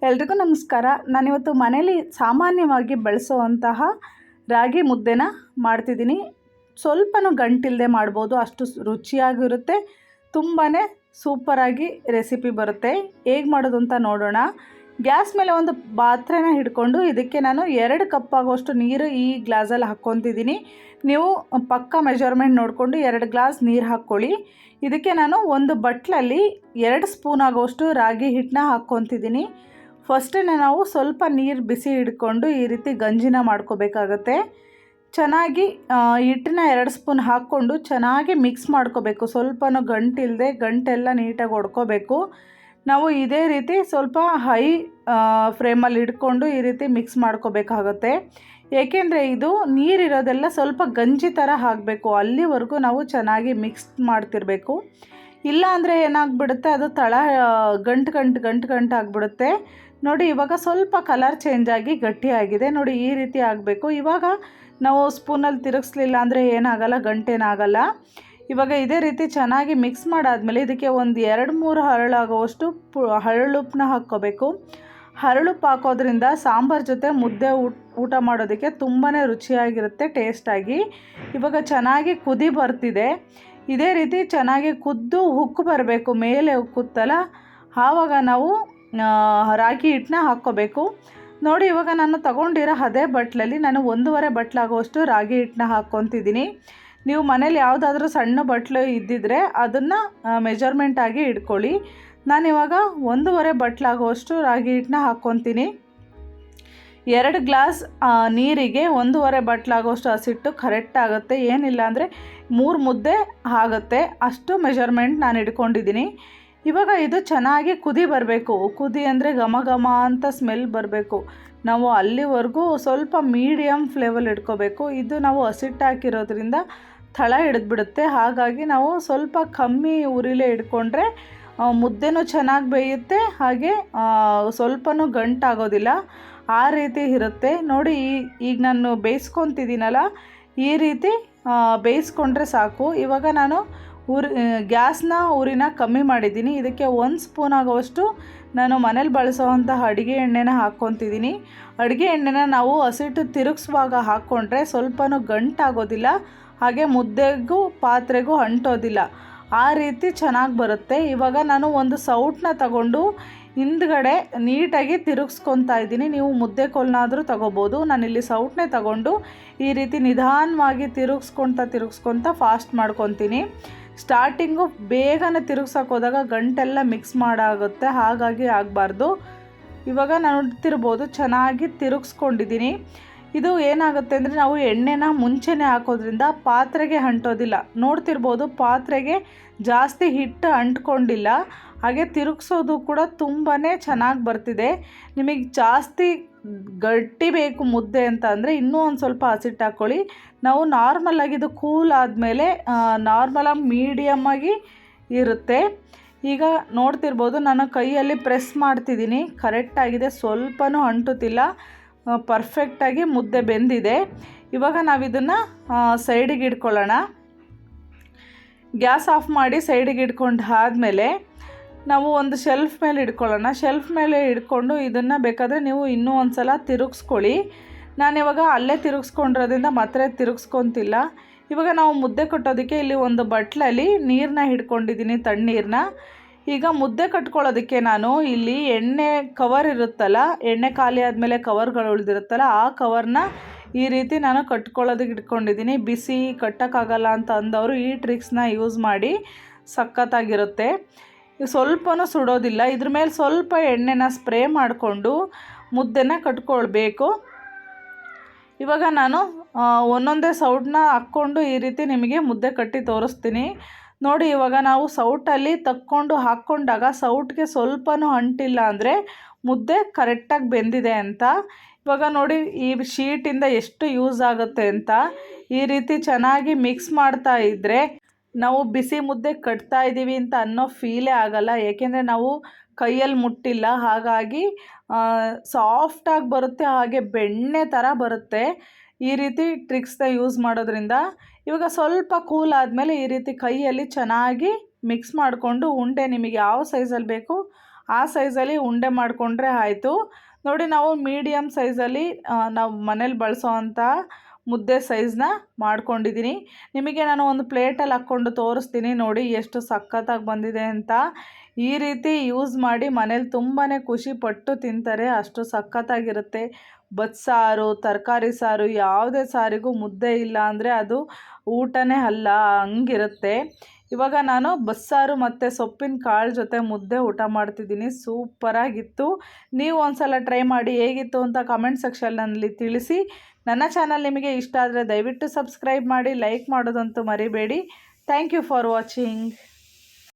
ಎಲ್ರಿಗೂ ನಮಸ್ಕಾರ. ನಾನಿವತ್ತು ಮನೇಲಿ ಸಾಮಾನ್ಯವಾಗಿ ಬಳಸುವಂತಹ ರಾಗಿ ಮುದ್ದೆನ ಮಾಡ್ತಿದ್ದೀನಿ. ಸ್ವಲ್ಪನೂ ಗಂಟಿಲ್ಲದೆ ಮಾಡ್ಬೋದು, ಅಷ್ಟು ರುಚಿಯಾಗಿರುತ್ತೆ. ತುಂಬಾ ಸೂಪರಾಗಿ ರೆಸಿಪಿ ಬರುತ್ತೆ. ಹೇಗೆ ಮಾಡೋದು ಅಂತ ನೋಡೋಣ. ಗ್ಯಾಸ್ ಮೇಲೆ ಒಂದು ಪಾತ್ರೆನ ಹಿಡ್ಕೊಂಡು ಇದಕ್ಕೆ ನಾನು 2 ಕಪ್ ಆಗುವಷ್ಟು ನೀರು ಈ ಗ್ಲಾಸಲ್ಲಿ ಹಾಕ್ಕೊತಿದ್ದೀನಿ. ನೀವು ಪಕ್ಕ ಮೆಜರ್ಮೆಂಟ್ ನೋಡಿಕೊಂಡು 2 ಗ್ಲಾಸ್ ನೀರು ಹಾಕ್ಕೊಳ್ಳಿ. ಇದಕ್ಕೆ ನಾನು ಒಂದು ಬಟ್ಲಲ್ಲಿ 2 ಸ್ಪೂನ್ ಆಗುವಷ್ಟು ರಾಗಿ ಹಿಟ್ಟನ್ನ ಹಾಕ್ಕೊತಿದ್ದೀನಿ. ಫಸ್ಟೇ ನಾವು ಸ್ವಲ್ಪ ನೀರು ಬಿಸಿ ಹಿಡ್ಕೊಂಡು ಈ ರೀತಿ ಗಂಜಿನ ಮಾಡ್ಕೋಬೇಕಾಗತ್ತೆ. ಚೆನ್ನಾಗಿ ಹಿಟ್ಟನ್ನ 2 ಸ್ಪೂನ್ ಹಾಕ್ಕೊಂಡು ಚೆನ್ನಾಗಿ ಮಿಕ್ಸ್ ಮಾಡ್ಕೋಬೇಕು. ಸ್ವಲ್ಪನೂ ಗಂಟಿಲ್ಲದೆ ಗಂಟೆಲ್ಲ ನೀಟಾಗಿ ಹೊಡ್ಕೋಬೇಕು. ನಾವು ಇದೇ ರೀತಿ ಸ್ವಲ್ಪ ಹೈ ಫ್ಲೇಮಲ್ಲಿ ಹಿಡ್ಕೊಂಡು ಈ ರೀತಿ ಮಿಕ್ಸ್ ಮಾಡ್ಕೋಬೇಕಾಗತ್ತೆ. ಏಕೆಂದರೆ ಇದು ನೀರಿರೋದೆಲ್ಲ ಸ್ವಲ್ಪ ಗಂಜಿ ಥರ ಆಗಬೇಕು, ಅಲ್ಲಿವರೆಗೂ ನಾವು ಚೆನ್ನಾಗಿ ಮಿಕ್ಸ್ ಮಾಡ್ತಿರಬೇಕು. ಇಲ್ಲ ಅಂದರೆ ಏನಾಗ್ಬಿಡುತ್ತೆ, ಅದು ತಳ ಗಂಟು ಆಗಿಬಿಡುತ್ತೆ. ನೋಡಿ, ಇವಾಗ ಸ್ವಲ್ಪ ಕಲರ್ ಚೇಂಜ್ ಆಗಿ ಗಟ್ಟಿಯಾಗಿದೆ. ನೋಡಿ, ಈ ರೀತಿ ಆಗಬೇಕು. ಇವಾಗ ನಾವು ಸ್ಪೂನಲ್ಲಿ ತಿರುಗಿಸ್ಲಿಲ್ಲ ಅಂದರೆ ಏನಾಗಲ್ಲ, ಗಂಟೇನಾಗಲ್ಲ. ಇವಾಗ ಇದೇ ರೀತಿ ಚೆನ್ನಾಗಿ ಮಿಕ್ಸ್ ಮಾಡಾದಮೇಲೆ ಇದಕ್ಕೆ ಒಂದು 2-3 ಹರಳಾಗುವಷ್ಟು ಹರಳುಪ್ಪನ್ನ ಹಾಕ್ಕೋಬೇಕು. ಹರಳುಪ್ಪು ಹಾಕೋದ್ರಿಂದ ಸಾಂಬಾರು ಜೊತೆ ಮುದ್ದೆ ಊಟ ಮಾಡೋದಕ್ಕೆ ತುಂಬಾ ರುಚಿಯಾಗಿರುತ್ತೆ, ಟೇಸ್ಟಾಗಿ. ಇವಾಗ ಚೆನ್ನಾಗಿ ಕುದಿ ಬರ್ತಿದೆ. ಇದೇ ರೀತಿ ಚೆನ್ನಾಗಿ ಕುದ್ದು ಉಕ್ಕು ಬರಬೇಕು, ಮೇಲೆ ಉಕ್ಕುತ್ತಲ್ಲ, ಆವಾಗ ನಾವು ರಾಗಿ ಹಿಟ್ಟನ್ನ ಹಾಕ್ಕೋಬೇಕು. ನೋಡಿ, ಇವಾಗ ನಾನು ತಗೊಂಡಿರೋ ಅದೇ ಬಟ್ಲಲ್ಲಿ ನಾನು 1.5 ಬಟ್ಲಾಗುವಷ್ಟು ರಾಗಿ ಹಿಟ್ಟನ್ನ ಹಾಕ್ಕೊತಿದ್ದೀನಿ. ನೀವು ಮನೇಲಿ ಯಾವುದಾದ್ರೂ ಸಣ್ಣ ಬಟ್ಲು ಇದ್ದಿದ್ರೆ ಅದನ್ನು ಮೆಜರ್ಮೆಂಟಾಗಿ ಇಟ್ಕೊಳ್ಳಿ. ನಾನಿವಾಗ 1.5 ಬಟ್ಲಾಗುವಷ್ಟು ರಾಗಿ ಹಿಟ್ಟನ್ನ ಹಾಕ್ಕೊತೀನಿ. 2 ಗ್ಲಾಸ್ ನೀರಿಗೆ 1.5 ಬಟ್ಲಾಗುವಷ್ಟು ಹಸಿಟ್ಟು ಕರೆಕ್ಟ್ ಆಗುತ್ತೆ. ಏನಿಲ್ಲ ಅಂದರೆ 3 ಮುದ್ದೆ ಆಗುತ್ತೆ, ಅಷ್ಟು ಮೆಜರ್ಮೆಂಟ್ ನಾನು ಇಟ್ಕೊಂಡಿದ್ದೀನಿ. ಇವಾಗ ಇದು ಚೆನ್ನಾಗಿ ಕುದಿ ಬರಬೇಕು. ಕುದಿ ಅಂದರೆ ಘಮ ಘಮ ಅಂತ ಸ್ಮೆಲ್ ಬರಬೇಕು. ನಾವು ಅಲ್ಲಿವರೆಗೂ ಸ್ವಲ್ಪ ಮೀಡಿಯಮ್ ಫ್ಲೇವಲ್ಲಿ ಇಟ್ಕೋಬೇಕು. ಇದು ನಾವು ಹಸಿಟ್ಟು ಹಾಕಿರೋದ್ರಿಂದ ತಳ ಹಿಡಿದ್ಬಿಡುತ್ತೆ. ಹಾಗಾಗಿ ನಾವು ಸ್ವಲ್ಪ ಕಮ್ಮಿ ಉರಿಲೇ ಇಟ್ಕೊಂಡ್ರೆ ಮುದ್ದೆನೂ ಚೆನ್ನಾಗಿ ಬೇಯುತ್ತೆ, ಹಾಗೆ ಸ್ವಲ್ಪನೂ ಗಂಟಾಗೋದಿಲ್ಲ. ಆ ರೀತಿ ಇರುತ್ತೆ. ನೋಡಿ, ಈಗ ನಾನು ಬೇಯಿಸ್ಕೊತಿದ್ದೀನಲ್ಲ, ಈ ರೀತಿ ಬೇಯಿಸ್ಕೊಂಡ್ರೆ ಸಾಕು. ಇವಾಗ ನಾನು ಉರಿನ ಕಮ್ಮಿ ಮಾಡಿದ್ದೀನಿ. ಇದಕ್ಕೆ 1 ಸ್ಪೂನ್ ಆಗುವಷ್ಟು ನಾನು ಮನೇಲಿ ಬಳಸೋವಂತಹ ಅಡುಗೆ ಎಣ್ಣೆನ ಹಾಕ್ಕೊತಿದ್ದೀನಿ. ಅಡುಗೆ ಎಣ್ಣೆನ ನಾವು ಹಸಿಟ್ಟು ತಿರುಗಿಸುವಾಗ ಹಾಕ್ಕೊಂಡ್ರೆ ಸ್ವಲ್ಪನೂ ಗಂಟಾಗೋದಿಲ್ಲ, ಹಾಗೆ ಮುದ್ದೆಗೂ ಪಾತ್ರೆಗೂ ಅಂಟೋದಿಲ್ಲ. ಆ ರೀತಿ ಚೆನ್ನಾಗಿ ಬರುತ್ತೆ. ಇವಾಗ ನಾನು ಒಂದು ಸೌಟನ್ನ ತಗೊಂಡು ಹಿಂದ್ಗಡೆ ನೀಟಾಗಿ ತಿರುಗಿಸ್ಕೊತಾ ಇದ್ದೀನಿ. ನೀವು ಮುದ್ದೆ ಕೋಲನ್ನಾದರೂ ತಗೋಬೋದು. ನಾನಿಲ್ಲಿ ಸೌಟನ್ನೇ ತಗೊಂಡು ಈ ರೀತಿ ನಿಧಾನವಾಗಿ ತಿರುಗಿಸ್ಕೊತಾ ಫಾಸ್ಟ್ ಮಾಡ್ಕೊತೀನಿ. ಸ್ಟಾರ್ಟಿಂಗು ಬೇಗನೆ ತಿರುಗ್ಸೋಕೆ ಹೋದಾಗ ಗಂಟೆಲ್ಲ ಮಿಕ್ಸ್ ಮಾಡಾಗುತ್ತೆ, ಹಾಗಾಗಿ ಆಗಬಾರ್ದು. ಇವಾಗ ನಾನು ನೋಡ್ತಿರ್ಬೋದು, ಚೆನ್ನಾಗಿ ತಿರುಗಿಸ್ಕೊಂಡಿದ್ದೀನಿ. ಇದು ಏನಾಗುತ್ತೆ ಅಂದರೆ ನಾವು ಎಣ್ಣೆನ ಮುಂಚೆನೇ ಹಾಕೋದ್ರಿಂದ ಪಾತ್ರೆಗೆ ಅಂಟೋದಿಲ್ಲ. ನೋಡ್ತಿರ್ಬೋದು, ಪಾತ್ರೆಗೆ ಜಾಸ್ತಿ ಹಿಟ್ಟು ಅಂಟ್ಕೊಂಡಿಲ್ಲ. ಹಾಗೆ ತಿರುಗಿಸೋದು ಕೂಡ ತುಂಬಾ ಚೆನ್ನಾಗಿ ಬರ್ತಿದೆ. ನಿಮಗೆ ಜಾಸ್ತಿ ಗಟ್ಟಿ ಬೇಕು ಮುದ್ದೆ ಅಂತ ಅಂದರೆ ಇನ್ನೂ ಒಂದು ಸ್ವಲ್ಪ ಹಸಿಟ್ಟು ಹಾಕ್ಕೊಳ್ಳಿ. ನಾವು ನಾರ್ಮಲಾಗಿ ಇದು ಕೂಲ್ ಆದಮೇಲೆ ನಾರ್ಮಲಾಗಿ ಮೀಡಿಯಮ್ಮಾಗಿ ಇರುತ್ತೆ. ಈಗ ನೋಡ್ತಿರ್ಬೋದು, ನಾನು ಕೈಯಲ್ಲಿ ಪ್ರೆಸ್ ಮಾಡ್ತಿದ್ದೀನಿ, ಕರೆಕ್ಟಾಗಿದೆ, ಸ್ವಲ್ಪನೂ ಅಂಟುತ್ತಿಲ್ಲ, ಪರ್ಫೆಕ್ಟಾಗಿ ಮುದ್ದೆ ಬೆಂದಿದೆ. ಇವಾಗ ನಾವಿದನ್ನು ಸೈಡಿಗೆ ಇಟ್ಕೊಳ್ಳೋಣ. ಗ್ಯಾಸ್ ಆಫ್ ಮಾಡಿ ಸೈಡಿಗೆ ಇಟ್ಕೊಂಡು ಆದಮೇಲೆ ನಾವು ಒಂದು ಶೆಲ್ಫ್ ಮೇಲೆ ಇಟ್ಕೊಳ್ಳೋಣ. ಶೆಲ್ಫ್ ಮೇಲೆ ಇಟ್ಕೊಂಡು ಇದನ್ನು ಬೇಕಾದರೆ ನೀವು ಇನ್ನೂ ಒಂದು ಸಲ ತಿರುಗಿಸ್ಕೊಳ್ಳಿ. ನಾನಿವಾಗ ಅಲ್ಲೇ ತಿರುಗಿಸ್ಕೊಂಡಿರೋದ್ರಿಂದ ಮತ್ತೆ ತಿರುಗಿಸ್ಕೊತಿಲ್ಲ. ಇವಾಗ ನಾವು ಮುದ್ದೆ ಕಟ್ಟೋದಕ್ಕೆ ಇಲ್ಲಿ ಒಂದು ಬಟ್ಲಲ್ಲಿ ನೀರನ್ನ ಹಿಡ್ಕೊಂಡಿದ್ದೀನಿ, ತಣ್ಣೀರನ್ನ. ಈಗ ಮುದ್ದೆ ಕಟ್ಕೊಳ್ಳೋದಕ್ಕೆ ನಾನು ಇಲ್ಲಿ ಎಣ್ಣೆ ಕವರ್ ಇರುತ್ತಲ್ಲ, ಎಣ್ಣೆ ಖಾಲಿ ಆದಮೇಲೆ ಕವರ್ಗಳು ಉಳಿದಿರುತ್ತಲ್ಲ, ಆ ಕವರ್ನ ಈ ರೀತಿ ನಾನು ಕಟ್ಕೊಳ್ಳೋದಕ್ಕೆ ಇಟ್ಕೊಂಡಿದ್ದೀನಿ. ಬಿಸಿ ಕಟ್ಟೋಕ್ಕಾಗಲ್ಲ ಅಂತ ಅಂದವರು ಈ ಟ್ರಿಕ್ಸ್ನ ಯೂಸ್ ಮಾಡಿ, ಸಖತ್ತಾಗಿರುತ್ತೆ. ಸ್ವಲ್ಪನೂ ಸುಡೋದಿಲ್ಲ. ಇದ್ರ ಮೇಲೆ ಸ್ವಲ್ಪ ಎಣ್ಣೆನ ಸ್ಪ್ರೇ ಮಾಡಿಕೊಂಡು ಮುದ್ದೆನ ಕಟ್ಕೊಳ್ಬೇಕು. ಇವಾಗ ನಾನು ಒಂದೊಂದೇ ಸೌಟನ್ನ ಹಾಕ್ಕೊಂಡು ಈ ರೀತಿ ನಿಮಗೆ ಮುದ್ದೆ ಕಟ್ಟಿ ತೋರಿಸ್ತೀನಿ. ನೋಡಿ, ಇವಾಗ ನಾವು ಸೌಟಲ್ಲಿ ತಕ್ಕೊಂಡು ಹಾಕ್ಕೊಂಡಾಗ ಸೌಟ್ಗೆ ಸ್ವಲ್ಪನೂ ಅಂಟಿಲ್ಲ ಅಂದರೆ ಮುದ್ದೆ ಕರೆಕ್ಟಾಗಿ ಬೆಂದಿದೆ ಅಂತ. ಇವಾಗ ನೋಡಿ, ಈ ಶೀಟಿಂದ ಎಷ್ಟು ಯೂಸ್ ಆಗುತ್ತೆ ಅಂತ. ಈ ರೀತಿ ಚೆನ್ನಾಗಿ ಮಿಕ್ಸ್ ಮಾಡ್ತಾ ಇದ್ದರೆ ನಾವು ಬಿಸಿ ಮುದ್ದೆ ಕಟ್ತಾ ಇದ್ದೀವಿ ಅಂತ ಅನ್ನೋ ಫೀಲೇ ಆಗಲ್ಲ. ಏಕೆಂದರೆ ನಾವು ಕೈಯಲ್ಲಿ ಮುಟ್ಟಿಲ್ಲ, ಹಾಗಾಗಿ ಸಾಫ್ಟಾಗಿ ಬರುತ್ತೆ, ಹಾಗೆ ಬೆಣ್ಣೆ ಥರ ಬರುತ್ತೆ. ಈ ರೀತಿ ಟ್ರಿಕ್ಸ್ನ ಯೂಸ್ ಮಾಡೋದ್ರಿಂದ ಇವಾಗ ಸ್ವಲ್ಪ ಕೂಲ್ ಆದಮೇಲೆ ಈ ರೀತಿ ಕೈಯಲ್ಲಿ ಚೆನ್ನಾಗಿ ಮಿಕ್ಸ್ ಮಾಡಿಕೊಂಡು ಉಂಡೆ ನಿಮಗೆ ಯಾವ ಸೈಜಲ್ಲಿ ಬೇಕು ಆ ಸೈಜಲ್ಲಿ ಉಂಡೆ ಮಾಡಿಕೊಂಡ್ರೆ ಆಯಿತು. ನೋಡಿ, ನಾವು ಮೀಡಿಯಮ್ ಸೈಜಲ್ಲಿ ನಾವು ಮನೇಲಿ ಬಳಸೋವಂಥ ಮುದ್ದೆ ಸೈಜ್ನ ಮಾಡ್ಕೊಂಡಿದ್ದೀನಿ. ನಿಮಗೆ ನಾನು ಒಂದು ಪ್ಲೇಟಲ್ಲಿ ಹಾಕ್ಕೊಂಡು ತೋರಿಸ್ತೀನಿ ನೋಡಿ ಎಷ್ಟು ಸಖತ್ತಾಗಿ ಬಂದಿದೆ ಅಂತ. ಈ ರೀತಿ ಯೂಸ್ ಮಾಡಿ ಮನೇಲಿ ತುಂಬಾ ಖುಷಿಪಟ್ಟು ತಿಂತಾರೆ, ಅಷ್ಟು ಸಖತ್ತಾಗಿರುತ್ತೆ. ಬಸ್ಸಾರು, ತರಕಾರಿ ಸಾರು, ಯಾವುದೇ ಸಾರಿಗೂ ಮುದ್ದೆ ಇಲ್ಲ ಅಂದರೆ ಅದು ಊಟನೇ ಅಲ್ಲ, ಹಂಗಿರುತ್ತೆ. ಇವಾಗ ನಾನು ಬಸ್ಸಾರು ಮತ್ತು ಸೊಪ್ಪಿನ ಕಾಳು ಜೊತೆ ಮುದ್ದೆ ಊಟ ಮಾಡ್ತಿದ್ದೀನಿ. ಸೂಪರಾಗಿತ್ತು. ನೀವು ಒಂದ್ಸಲ ಟ್ರೈ ಮಾಡಿ ಹೇಗಿತ್ತು ಅಂತ ಕಮೆಂಟ್ ಸೆಕ್ಷನ್ನಲ್ಲಿ ತಿಳಿಸಿ. ನನ್ನ ಚಾನಲ್ ನಿಮಗೆ ಇಷ್ಟ ಆದರೆ ದಯವಿಟ್ಟು ಸಬ್ಸ್ಕ್ರೈಬ್ ಮಾಡಿ, ಲೈಕ್ ಮಾಡೋದಂತೂ ಮರಿಬೇಡಿ. Thank you for watching.